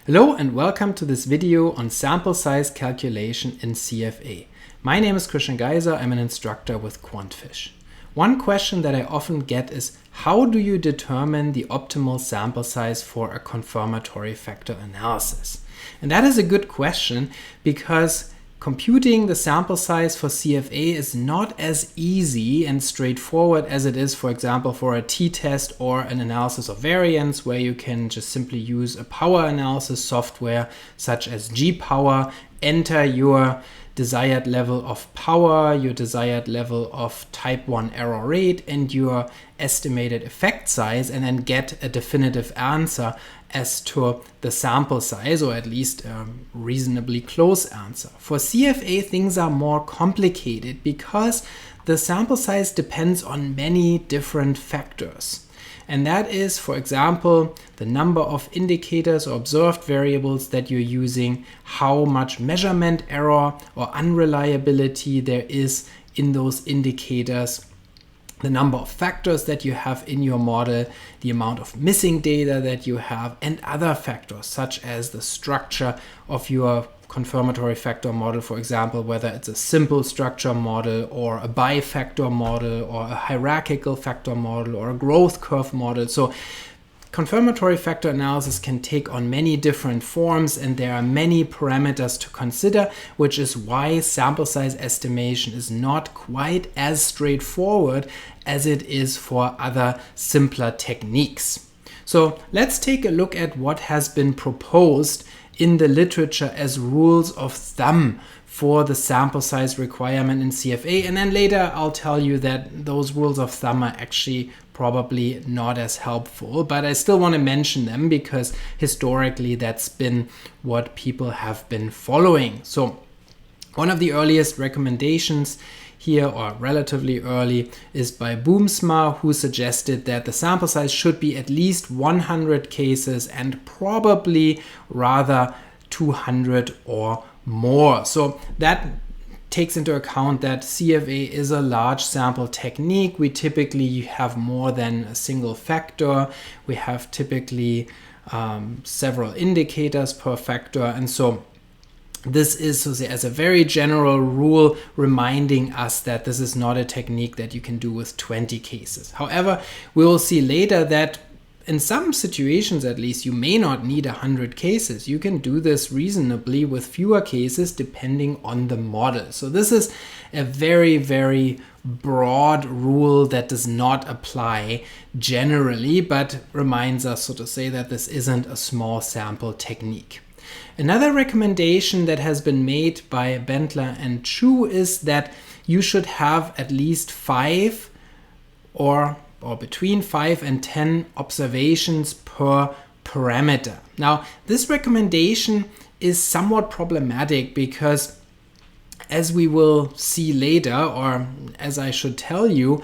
Hello and welcome to this video on sample size calculation in CFA. My name is Geiser, I'm an instructor with QuantFish. One question that I often get is, how do you determine the optimal sample size for a confirmatory factor analysis? And that is a good question because computing the sample size for CFA is not as easy and straightforward as it is, for example, for a t-test or an analysis of variance, where you can just simply use a power analysis software such as G-Power, enter your desired level of power, your desired level of type 1 error rate, and your estimated effect size, and then get a definitive answer as to the sample size, or at least a reasonably close answer. For CFA, things are more complicated because the sample size depends on many different factors. And that is, for example, the number of indicators or observed variables that you're using, how much measurement error or unreliability there is in those indicators, the number of factors that you have in your model, the amount of missing data that you have, and other factors such as the structure of your confirmatory factor model, for example, whether it's a simple structure model or a bifactor model or a hierarchical factor model or a growth curve model. So confirmatory factor analysis can take on many different forms, and there are many parameters to consider, which is why sample size estimation is not quite as straightforward as it is for other simpler techniques. So let's take a look at what has been proposed in the literature as rules of thumb for the sample size requirement in CFA, and then later I'll tell you that those rules of thumb are actually probably not as helpful, but I still want to mention them because historically that's been what people have been following. So one of the earliest recommendations here, or relatively early, is by Boomsma, who suggested that the sample size should be at least 100 cases and probably rather 200 or more. So that takes into account that CFA is a large sample technique. We typically have more than a single factor. We have typically several indicators per factor, and so this is, so as a very general rule, reminding us that this is not a technique that you can do with 20 cases. However, we will see later that in some situations, at least, you may not need 100 cases. You can do this reasonably with fewer cases depending on the model. So this is a very, very broad rule that does not apply generally, but reminds us, so to say, that this isn't a small sample technique. Another recommendation that has been made by Bentler and Chu is that you should have at least 5 or between 5 and 10 observations per parameter. Now, this recommendation is somewhat problematic because, as we will see later, or as I should tell you,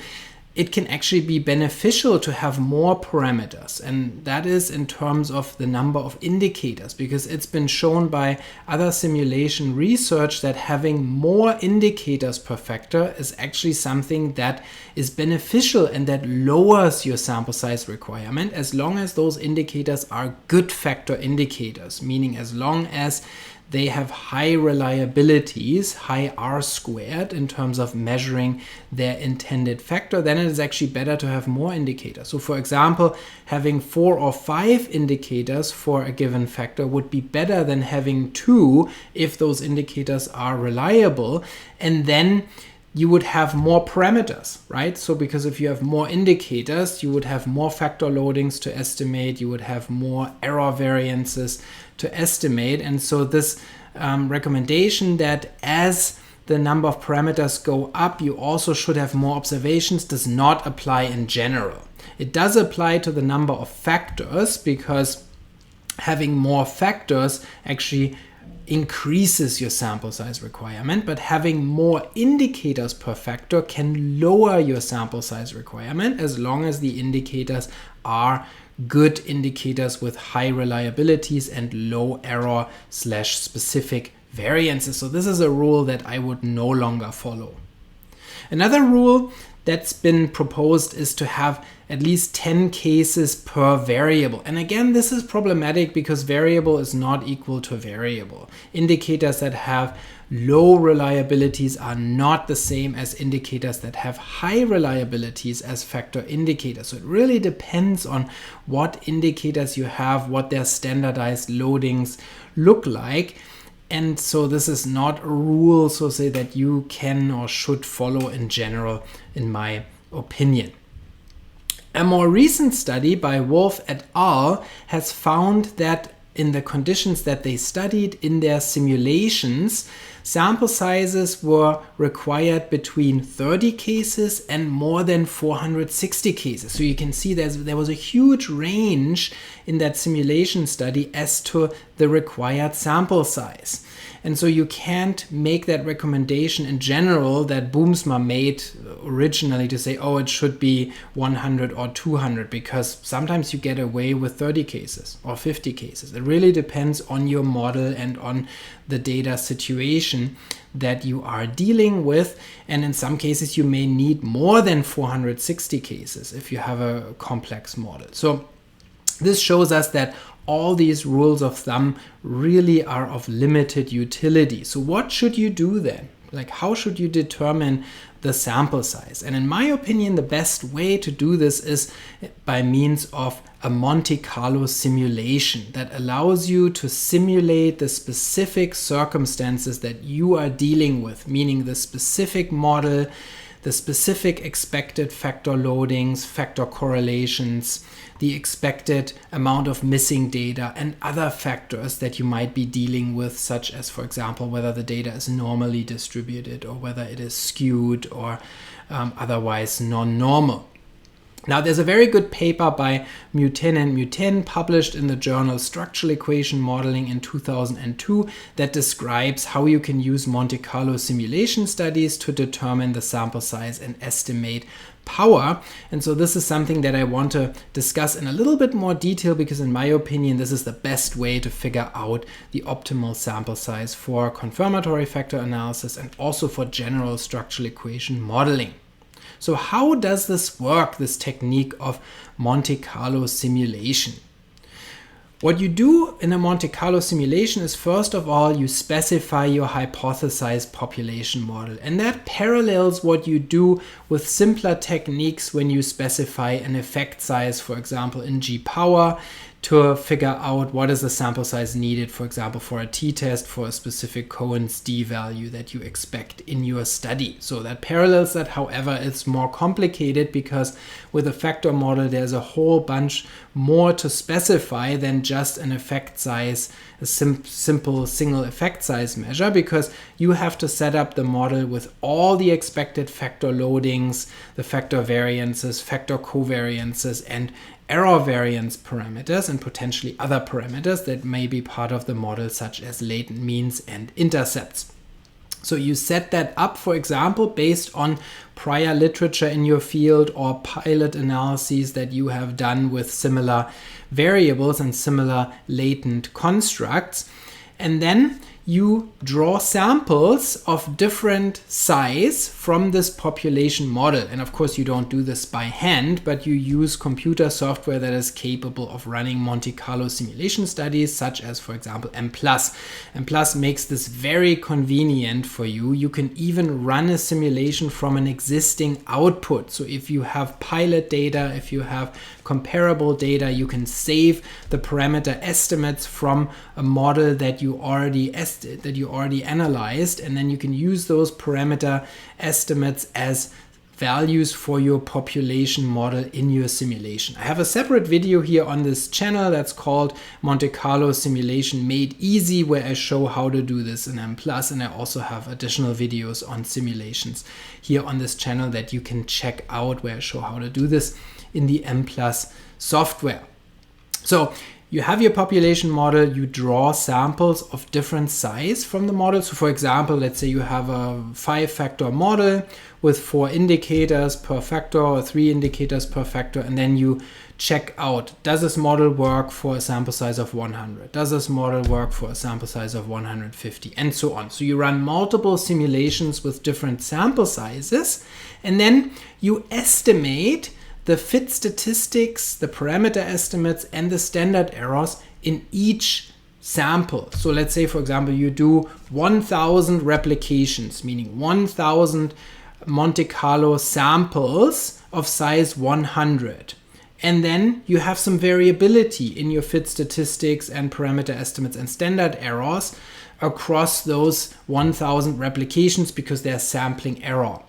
it can actually be beneficial to have more parameters, and that is in terms of the number of indicators, because it's been shown by other simulation research that having more indicators per factor is actually something that is beneficial and that lowers your sample size requirement, as long as those indicators are good factor indicators, meaning as long as they have high reliabilities, high R squared in terms of measuring their intended factor, then it is actually better to have more indicators. So for example, having 4 or 5 indicators for a given factor would be better than having 2 if those indicators are reliable, and then you would have more parameters, right? So because if you have more indicators, you would have more factor loadings to estimate, you would have more error variances to estimate. And so this recommendation that as the number of parameters go up, you also should have more observations does not apply in general. It does apply to the number of factors, because having more factors actually increases your sample size requirement, but having more indicators per factor can lower your sample size requirement as long as the indicators are good indicators with high reliabilities and low error / specific variances. So this is a rule that I would no longer follow. Another rule that's been proposed is to have at least 10 cases per variable. And again, this is problematic because variable is not equal to variable. Indicators that have low reliabilities are not the same as indicators that have high reliabilities as factor indicators. So it really depends on what indicators you have, what their standardized loadings look like. And so this is not a rule, so say, that you can or should follow in general, in my opinion. A more recent study by Wolf et al. Has found that in the conditions that they studied in their simulations, sample sizes were required between 30 cases and more than 460 cases. So you can see there was a huge range in that simulation study as to the required sample size. And so you can't make that recommendation in general that Boomsma made originally to say, oh, it should be 100 or 200, because sometimes you get away with 30 cases or 50 cases. It really depends on your model and on the data situation that you are dealing with. And in some cases, you may need more than 460 cases if you have a complex model. So this shows us that all these rules of thumb really are of limited utility. So what should you do then? Like, how should you determine the sample size? And in my opinion, the best way to do this is by means of a Monte Carlo simulation that allows you to simulate the specific circumstances that you are dealing with, meaning the specific model, the specific expected factor loadings, factor correlations, the expected amount of missing data, and other factors that you might be dealing with, such as, for example, whether the data is normally distributed or whether it is skewed or otherwise non-normal. Now, there's a very good paper by Monte and Muten published in the journal Structural Equation Modeling in 2002 that describes how you can use Monte Carlo simulation studies to determine the sample size and estimate power. And so this is something that I want to discuss in a little bit more detail, because in my opinion, this is the best way to figure out the optimal sample size for confirmatory factor analysis and also for general structural equation modeling. So how does this work, this technique of Monte Carlo simulation? What you do in a Monte Carlo simulation is, first of all, you specify your hypothesized population model. And that parallels what you do with simpler techniques when you specify an effect size, for example, in G-power, to figure out what is the sample size needed, for example, for a t-test for a specific Cohen's d value that you expect in your study. So that parallels that. However, it's more complicated because with a factor model, there's a whole bunch more to specify than just an effect size, a simple single effect size measure, because you have to set up the model with all the expected factor loadings, the factor variances, factor covariances, and error variance parameters, and potentially other parameters that may be part of the model, such as latent means and intercepts. So you set that up, for example, based on prior literature in your field or pilot analyses that you have done with similar variables and similar latent constructs. And then you draw samples of different size from this population model. And of course, you don't do this by hand, but you use computer software that is capable of running Monte Carlo simulation studies, such as, for example, Mplus. Mplus makes this very convenient for you. You can even run a simulation from an existing output. So if you have pilot data, if you have comparable data, you can save the parameter estimates from a model that you already analyzed, and then you can use those parameter estimates as values for your population model in your simulation. I have a separate video here on this channel that's called Monte Carlo Simulation Made Easy, where I show how to do this in Mplus, and I also have additional videos on simulations here on this channel that you can check out, where I show how to do this in the Mplus software. So you have your population model, you draw samples of different size from the model. So for example, let's say you have a 5-factor model with 4 indicators per factor or 3 indicators per factor, and then you check out, does this model work for a sample size of 100? Does this model work for a sample size of 150? And so on. So you run multiple simulations with different sample sizes, and then you estimate the fit statistics, the parameter estimates, and the standard errors in each sample. So let's say, for example, you do 1,000 replications, meaning 1,000 Monte Carlo samples of size 100. And then you have some variability in your fit statistics and parameter estimates and standard errors across those 1,000 replications because there's sampling error.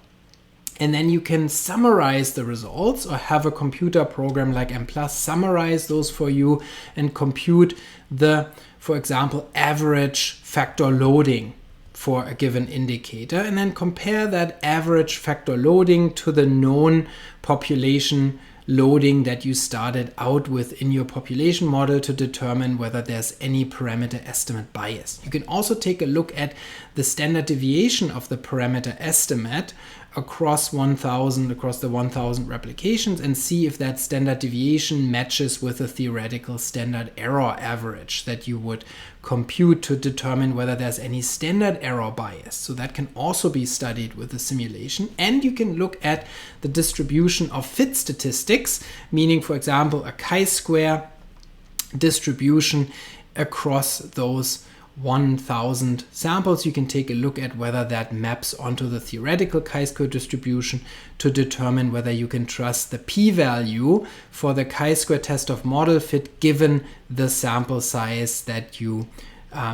And then you can summarize the results or have a computer program like Mplus summarize those for you and compute the, for example, average factor loading for a given indicator, and then compare that average factor loading to the known population loading that you started out with in your population model to determine whether there's any parameter estimate bias. You can also take a look at the standard deviation of the parameter estimate across the 1,000 replications and see if that standard deviation matches with a theoretical standard error average that you would compute to determine whether there's any standard error bias. So that can also be studied with a simulation. And you can look at the distribution of fit statistics, meaning, for example, a chi-square distribution across those 1,000 samples. You can take a look at whether that maps onto the theoretical chi-square distribution to determine whether you can trust the p-value for the chi-square test of model fit given the sample size that you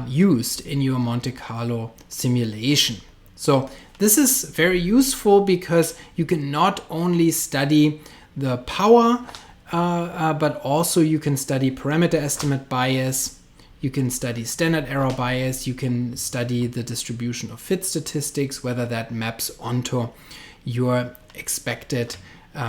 used in your Monte Carlo simulation. So this is very useful because you can not only study the power, but also you can study parameter estimate bias. You can study standard error bias, you can study the distribution of fit statistics, whether that maps onto your expected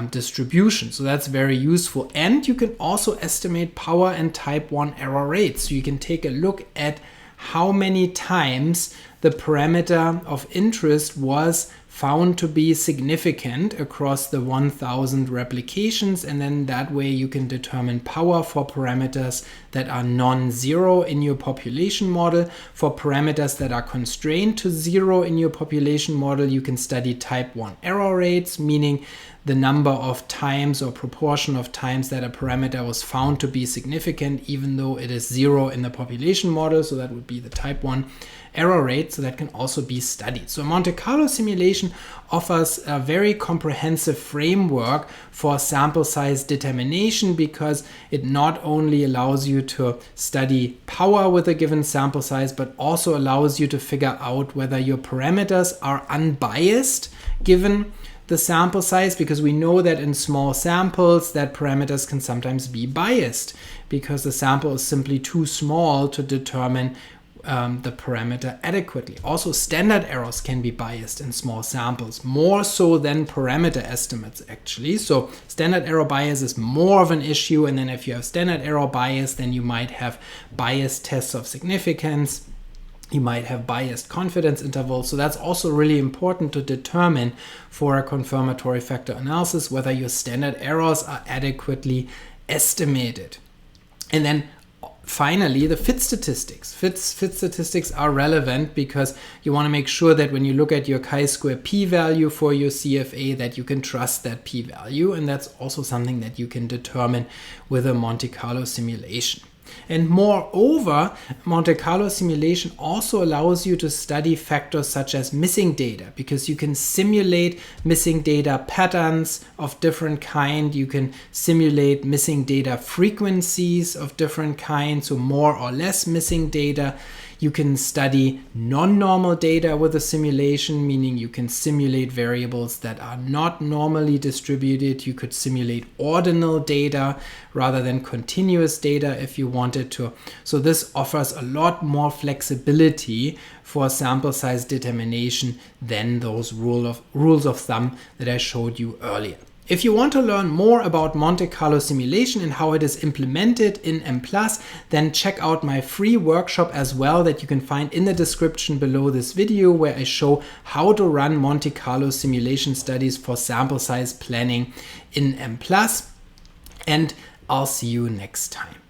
distribution. So that's very useful. And you can also estimate power and type 1 error rates. So you can take a look at how many times the parameter of interest was found to be significant across the 1,000 replications, and then that way you can determine power for parameters that are non-zero in your population model. For parameters that are constrained to 0 in your population model, you can study type 1 error rates, meaning the number of times or proportion of times that a parameter was found to be significant even though it is 0 in the population model. So that would be the type 1 error rate. So that can also be studied. So Monte Carlo simulation offers a very comprehensive framework for sample size determination because it not only allows you to study power with a given sample size, but also allows you to figure out whether your parameters are unbiased given the sample size, because we know that in small samples that parameters can sometimes be biased because the sample is simply too small to determine the parameter adequately. Also, standard errors can be biased in small samples, more so than parameter estimates actually. So standard error bias is more of an issue, and then if you have standard error bias, then you might have biased tests of significance. You might have biased confidence intervals. So that's also really important to determine for a confirmatory factor analysis whether your standard errors are adequately estimated. And then finally, the fit statistics. Fit statistics are relevant because you want to make sure that when you look at your chi-square p-value for your CFA that you can trust that p-value, and that's also something that you can determine with a Monte Carlo simulation. And moreover, Monte Carlo simulation also allows you to study factors such as missing data, because you can simulate missing data patterns of different kind. You can simulate missing data frequencies of different kinds, so more or less missing data. You can study non-normal data with a simulation, meaning you can simulate variables that are not normally distributed. You could simulate ordinal data rather than continuous data if you wanted to. So this offers a lot more flexibility for sample size determination than those rules of thumb that I showed you earlier. If you want to learn more about Monte Carlo simulation and how it is implemented in Mplus, then check out my free workshop as well that you can find in the description below this video, where I show how to run Monte Carlo simulation studies for sample size planning in Mplus. And I'll see you next time.